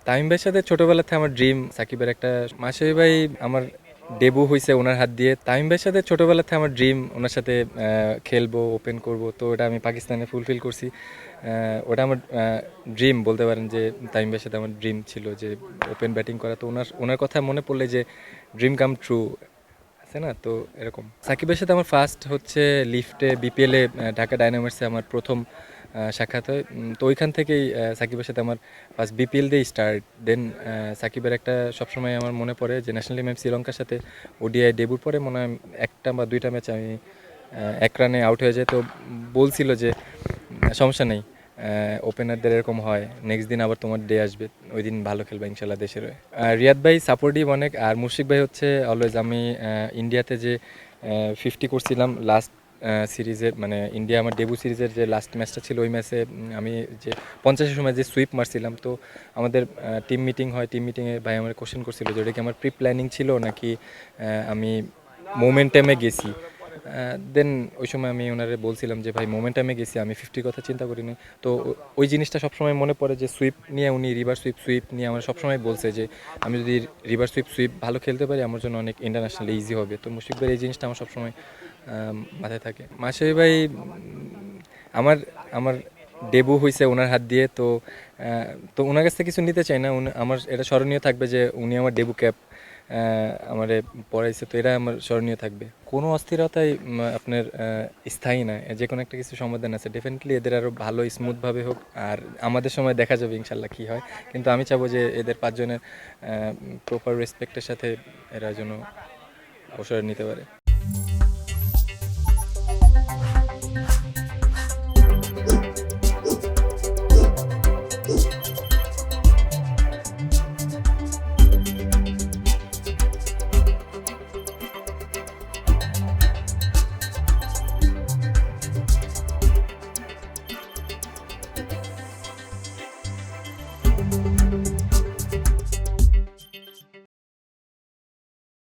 তামিম ভাইয়ের সাথে ছোটবেলাতে আমার ড্রিম সাকিবের একটা মাসুদ ভাই আমার ডেবু হয়েছে ওনার হাত দিয়ে। তামিম ভাইয়ের সাথে ছোটবেলাতে আমার ড্রিম ওনার সাথে খেলবো, ওপেন করব, তো ওটা আমি পাকিস্তানে ফুলফিল করছি। ওটা আমার ড্রিম বলতে পারেন, যে তামিম ভাইয়ের সাথে আমার ড্রিম ছিল যে ওপেন ব্যাটিং করা। তো ওনার ওনার কথা মনে পড়লে যে ড্রিম কাম ট্রু আছে না, তো এরকম। সাকিবের সাথে আমার ফার্স্ট হচ্ছে লিফটে বিপিএলে ঢাকা ডায়নামাইটসে আমার প্রথম সাক্ষাৎ হয়। তো ওইখান থেকেই সাকিবের সাথে আমার ফার্স্ট বিপিএল দিয়ে স্টার্ট। দেন সাকিবের একটা সবসময় আমার মনে পড়ে যে ন্যাশনাল টিম শ্রীলঙ্কার সাথে ওডিআই ডেবুর পরে মনে হয় একটা বা দুইটা ম্যাচ আমি এক রানে আউট হয়ে যায়। তো বলছিল যে সমস্যা নেই, ওপেনারদের এরকম হয়, নেক্সট দিন আবার তোমার ডে আসবে, ওই দিন ভালো খেলবে ইনশাল্লাহ দেশের হয়ে। রিয়াদ ভাই সাপোর্টিভ অনেক, আর মুশফিক ভাই হচ্ছে অলওয়েজ। আমি ইন্ডিয়াতে যে 50 করছিলাম লাস্ট সিরিজের, মানে ইন্ডিয়া আমার ডেবু সিরিজের যে লাস্ট ম্যাচটা ছিল, ওই ম্যাচে আমি যে 50-এর সময় যে সুইপ মারছিলাম, তো আমাদের টিম মিটিং হয়, টিম মিটিংয়ে ভাই আমার কোশ্চেন করছিল যে ওটা কি আমার প্রি প্ল্যানিং ছিল নাকি আমি মোমেন্টামে গেছি। দেন ওই সময় আমি ওনারে বলছিলাম যে ভাই মোমেন্টামে গেছি, আমি 50 কথা চিন্তা করিনি। তো ওই জিনিসটা সবসময় মনে পড়ে যে সুইপ নিয়ে উনি রিভার সুইপ নিয়ে আমার সবসময় বলছে যে আমি যদি রিভার সুইপ ভালো খেলতে পারি আমার জন্য অনেক ইন্টারন্যাশনাল ইজি হবে। তো মুশফিক ভাই এই জিনিসটা আমার সবসময় মাথায় থাকে। মাশরাফি ভাই আমার আমার ডেবু হয়েছে ওনার হাত দিয়ে। তো তো ওনার কাছ থেকে কিছু নিতে চাই না, আমার এটা স্মরণীয় থাকবে যে উনি আমার ডেবু ক্যাপ আমারে পড়াইছে, তো এটা আমার স্মরণীয় থাকবে। কোনো অস্থিরতাই আপনার স্থায়ী না, যে কোনো একটা কিছু সমাধান আছে। ডেফিনেটলি এদের আরও ভালো স্মুথভাবে হোক, আর আমাদের সময় দেখা যাবে ইনশাল্লাহ কী হয়। কিন্তু আমি চাবো যে এদের পাঁচজনের প্রপার রেসপেক্টের সাথে এরা যেন অবসর নিতে পারে।